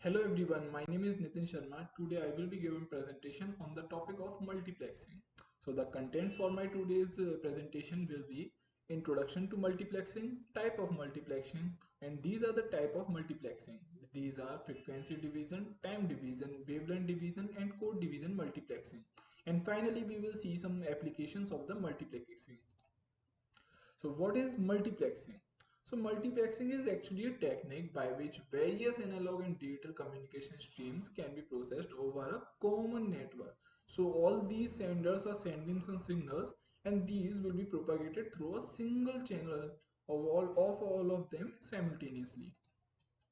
Hello everyone, my name is Nitin Sharma. Today I will be giving presentation on the topic of multiplexing. So the contents for my today's presentation will be introduction to multiplexing, type of multiplexing, and these are the type of multiplexing. These are frequency division, time division, wavelength division, and code division multiplexing. And finally we will see some applications of the multiplexing. So what is multiplexing? So multiplexing is actually a technique by which various analog and digital communication streams can be processed over a common network. So all these senders are sending some signals and these will be propagated through a single channel of all of them simultaneously.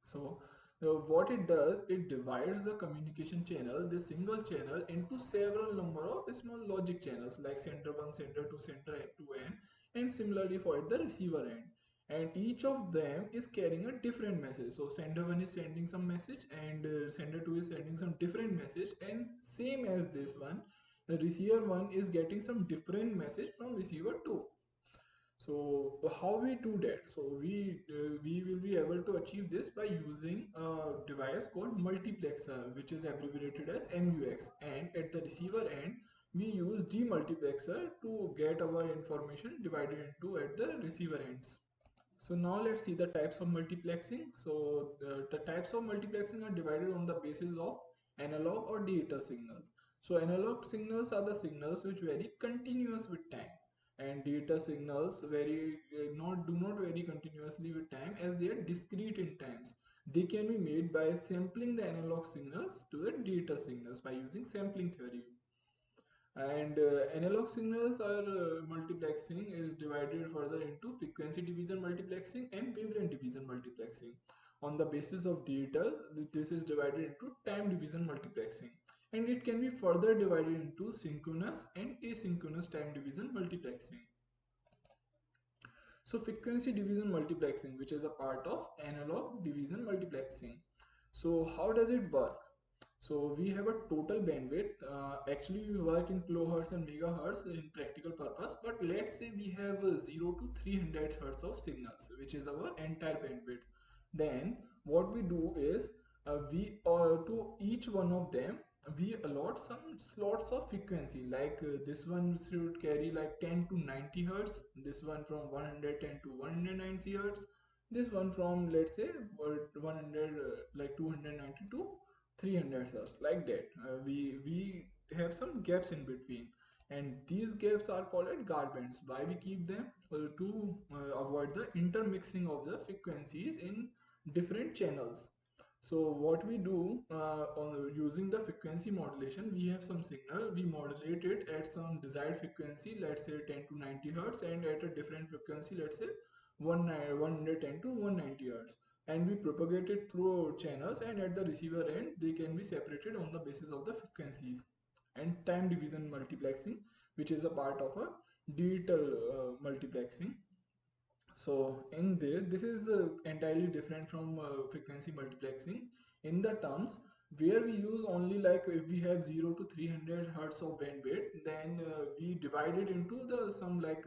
So what it does, it divides the communication channel, the single channel, into several number of small logic channels like sender 1, sender 2, sender 2n, and similarly for the receiver end. And each of them is carrying a different message. So sender 1 is sending some message and sender 2 is sending some different message, and same as this one, the receiver 1 is getting some different message from receiver 2. So how we do that? So we will be able to achieve this by using a device called multiplexer, which is abbreviated as MUX. And at the receiver end, we use demultiplexer to get our information divided into at the receiver ends. So now let's see the types of multiplexing. So the types of multiplexing are divided on the basis of analog or digital signals. So analog signals are the signals which vary continuous with time, and digital signals vary not do not vary continuously with time as they are discrete in times. They can be made by sampling the analog signals to the digital signals by using sampling theory. And analog signals are multiplexing is divided further into frequency division multiplexing and wavelength division multiplexing. On the basis of digital, this is divided into time division multiplexing, and it can be further divided into synchronous and asynchronous time division multiplexing. So frequency division multiplexing, which is a part of analog division multiplexing. So how does it work? So we have a total bandwidth. Actually, we work in kilohertz and megahertz in practical purpose. But let's say we have 0 to 300 hertz of signals, which is our entire bandwidth. Then what we do is we to each one of them we allot some slots of frequency. Like this one should carry like 10 to 90 hertz. This one from 110 to 190 hertz. This one from let's say 100 like 290 to 300 hertz, like that. We have some gaps in between, and these gaps are called as guard bands. Why we keep them? To avoid the intermixing of the frequencies in different channels. So what we do using the frequency modulation, we have some signal, we modulate it at some desired frequency, let's say 10 to 90 hertz, and at a different frequency, let's say 110 to 190 hertz, and we propagate it through channels, and at the receiver end they can be separated on the basis of the frequencies. And time division multiplexing, which is a part of a digital multiplexing. So in there, this is entirely different from frequency multiplexing in the terms where we use only, like if we have 0 to 300 hertz of bandwidth, then we divide it into the some like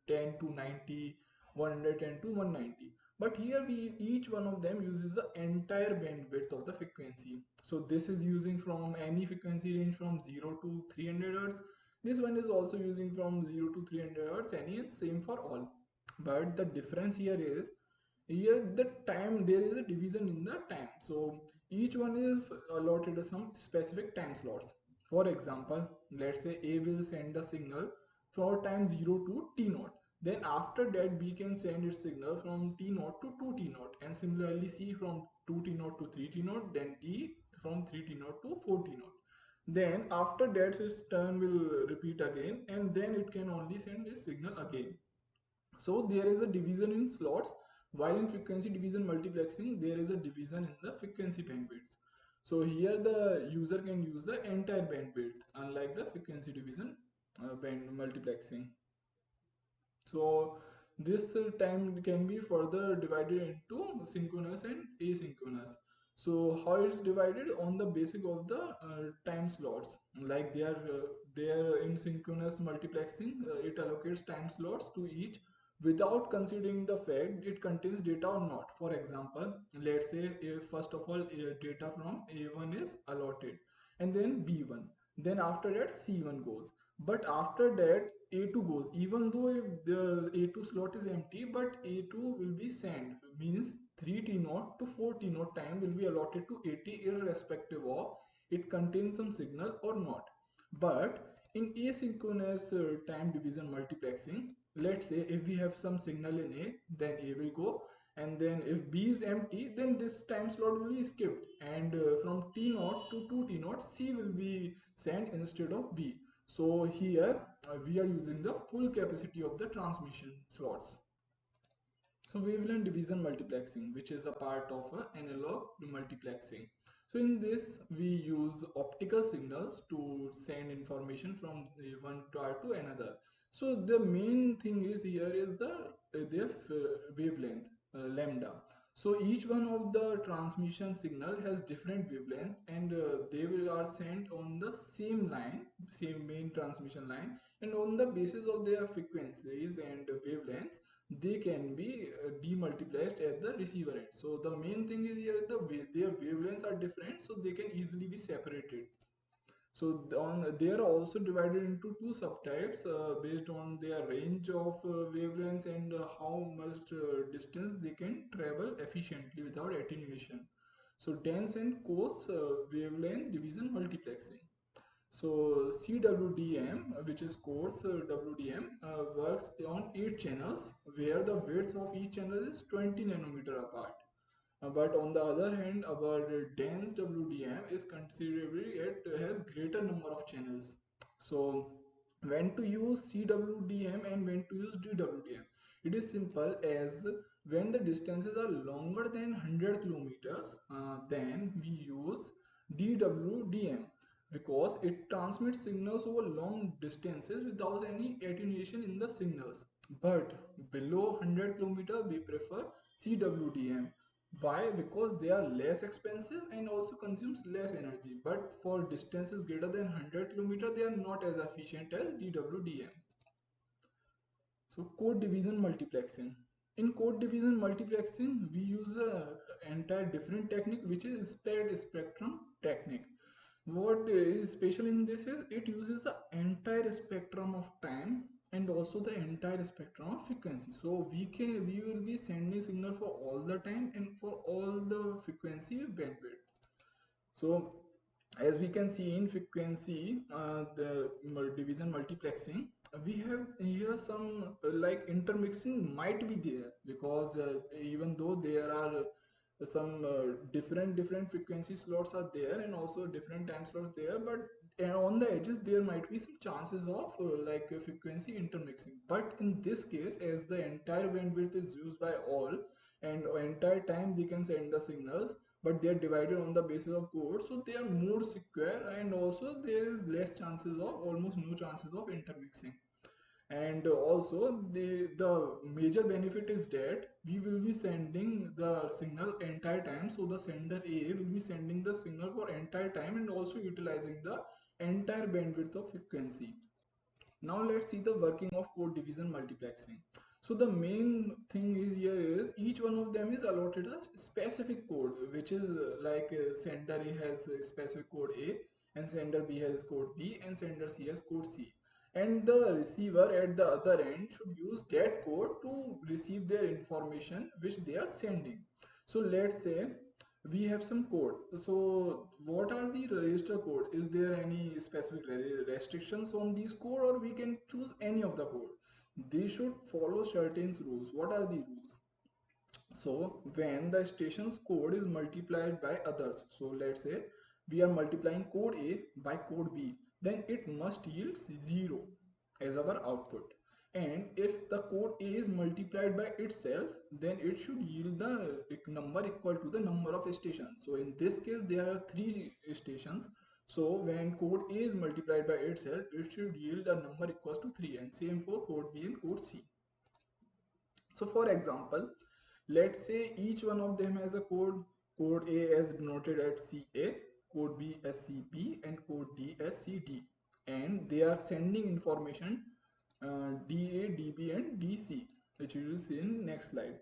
10 to 90, 110 to 190. But here we each one of them uses the entire bandwidth of the frequency. So this is using from any frequency range from 0 to 300 hertz. This one is also using from 0 to 300 hertz, any, and same for all. But the difference here is, here the time, there is a division in the time. So each one is allotted some specific time slots. For example, let's say A will send the signal for time 0 to t naught. Then after that B can send its signal from t naught to 2 t naught, and similarly C from 2 t naught to 3 t naught, then D from 3 t naught to 4 t naught. Then after that its turn will repeat again, and then it can only send its signal again. So there is a division in slots, while in frequency division multiplexing there is a division in the frequency bandwidth. So here the user can use the entire bandwidth, unlike the frequency division band multiplexing. So this time can be further divided into synchronous and asynchronous. So how it's divided on the basis of the time slots, like they are in synchronous multiplexing, it allocates time slots to each without considering the fact it contains data or not. For example, let's say if first of all data from A1 is allotted and then B1, then after that C1 goes, but after that A2 goes, even though if the A2 slot is empty, but A2 will be sent, means 3T0 to 4T0 time will be allotted to AT irrespective of it contains some signal or not. But in asynchronous time division multiplexing, let's say if we have some signal in A, then A will go, and then if B is empty, then this time slot will be skipped, and from T0 to 2T0 C will be sent instead of B. So here we are using the full capacity of the transmission slots. So wavelength division multiplexing, which is a part of analog multiplexing. So in this we use optical signals to send information from one tower to another. So the main thing is here is the their wavelength lambda. So each one of the transmission signal has different wavelength, and they will are sent on the same line, same main transmission line, and on the basis of their frequencies and wavelengths they can be demultiplied at the receiver end. So the main thing is here their wavelengths are different, so they can easily be separated. So they are also divided into two subtypes based on their range of wavelengths and how much distance they can travel efficiently without attenuation. So dense and coarse wavelength division multiplexing. So CWDM, which is coarse WDM, works on 8 channels where the width of each channel is 20 nanometer apart. But on the other hand, our dense WDM is considerably, it has greater number of channels. So when to use CWDM and when to use DWDM? It is simple as when the distances are longer than 100 kilometers, then we use DWDM because it transmits signals over long distances without any attenuation in the signals. But below 100 kilometer we prefer CWDM. Why? Because they are less expensive and also consumes less energy. But for distances greater than 100 kilometer, they are not as efficient as DWDM. So code division multiplexing. In code division multiplexing, we use a entire different technique, which is spread spectrum technique. What is special in this is it uses the entire spectrum of time and also the entire spectrum of frequency. So we will be sending signal for all the time and for all the frequency bandwidth. So as we can see in frequency the division multiplexing, we have here some like intermixing might be there because even though there are some different frequency slots are there and also different time slots there, but on the edges there might be some chances of frequency intermixing. But in this case, as the entire bandwidth is used by all and entire time they can send the signals, but they are divided on the basis of code, so they are more secure and also there is less chances of, almost no chances of intermixing. And also the major benefit is that we will be sending the signal entire time, so the sender A will be sending the signal for entire time and also utilizing the entire bandwidth of frequency. Now let's see the working of code division multiplexing. So the main thing is here is each one of them is allotted a specific code, which is sender A has a specific code A, and sender B has code B, and sender C has code C. And the receiver at the other end should use that code to receive their information which they are sending. So let's say we have some code. So what are the register code? Is there any specific restrictions on these code, or we can choose any of the code? They should follow certain rules. What are the rules? So when the station's code is multiplied by others, so let's say we are multiplying code A by code B, then it must yield 0 as our output. And if the code A is multiplied by itself, then it should yield the number equal to the number of stations. So in this case, there are 3 stations. So when code A is multiplied by itself, it should yield a number equals to 3, and same for code B and code C. So for example, let's say each one of them has a code. Code A is denoted as CA, code B as CB, and code D as CD. And they are sending information DA, DB, and DC. which you will see in next slide.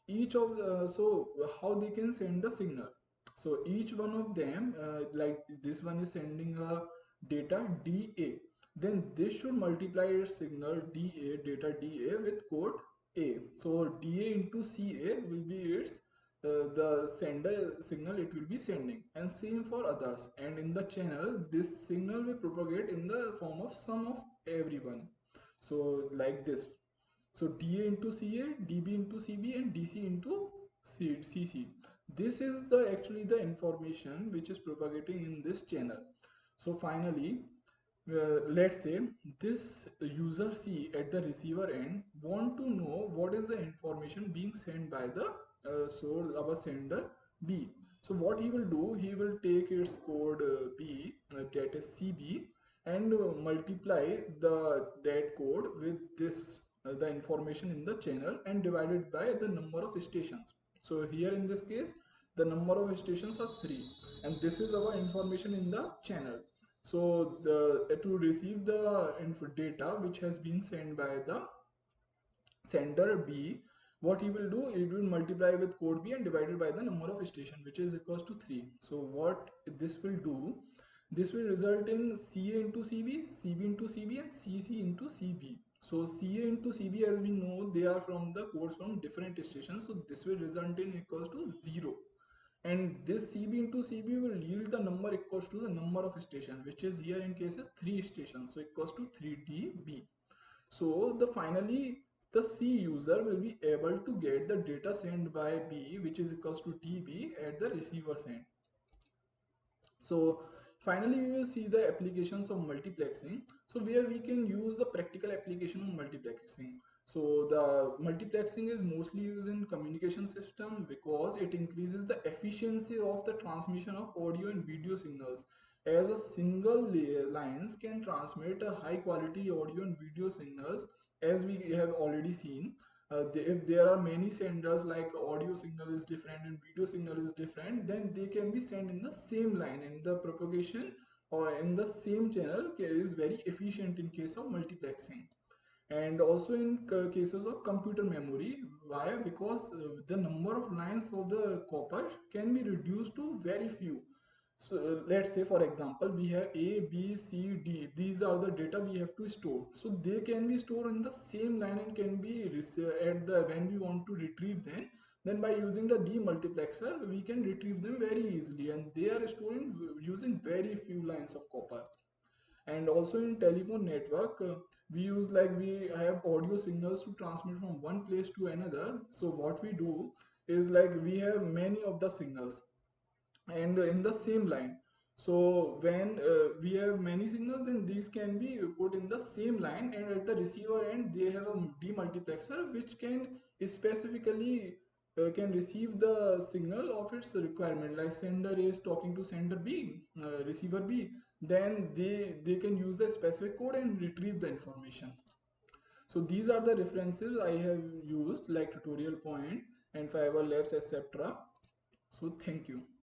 Each of so how they can send the signal. So each one of them, like this one is sending a data DA, then this should multiply its signal DA, data DA, with code A. So DA into CA will be its the sender signal it will be sending, and same for others. And in the channel, this signal will propagate in the form of sum of everyone. So like this. So DA into CA, DB into CB, and DC into CC. This is the actually the information which is propagating in this channel. So finally, let's say this user C at the receiver end want to know what is the information being sent by the our sender B. So what he will do, he will take its code B, that is CB, and multiply that code with this the information in the channel and divided by the number of stations. So here in this case, the number of stations are 3, and this is our information in the channel. So the to receive the info data which has been sent by the sender B, what he will do, it will multiply with code B and divided by the number of station, which is equals to 3. So what this will do, this will result in CA into CB, CB into CB, and CC into CB. So CA into CB, as we know, they are from the codes from different stations, so this will result in equals to 0. And this CB into CB will yield the number equals to the number of stations, which is here in cases 3 stations, so equals to 3dB. So the finally the C user will be able to get the data sent by B, which is equals to DB, at the receiver's end. So finally we will see the applications of multiplexing. So where we can use the practical application of multiplexing. So the multiplexing is mostly used in communication system because it increases the efficiency of the transmission of audio and video signals, as a single lines can transmit a high quality audio and video signals, as we have already seen. If there are many senders, like audio signal is different and video signal is different, then they can be sent in the same line, and the propagation or in the same channel is very efficient in case of multiplexing. And also in cases of computer memory. Why? Because the number of lines of the copper can be reduced to very few. So let's say for example we have A, B, C, D. These are the data we have to store. So they can be stored in the same line and can be at the when we want to retrieve them. Then by using the demultiplexer we can retrieve them very easily, and they are storing using very few lines of copper. And also in telephone network, we use like we have audio signals to transmit from one place to another. So what we do is like we have many of the signals and in the same line. So when we have many signals, then these can be put in the same line, and at the receiver end they have a demultiplexer which can specifically can receive the signal of its requirement. Like sender is talking to sender B, receiver B, then they can use the specific code and retrieve the information. So these are the references I have used, like Tutorial Point and Fiverr Labs, etc. So thank you.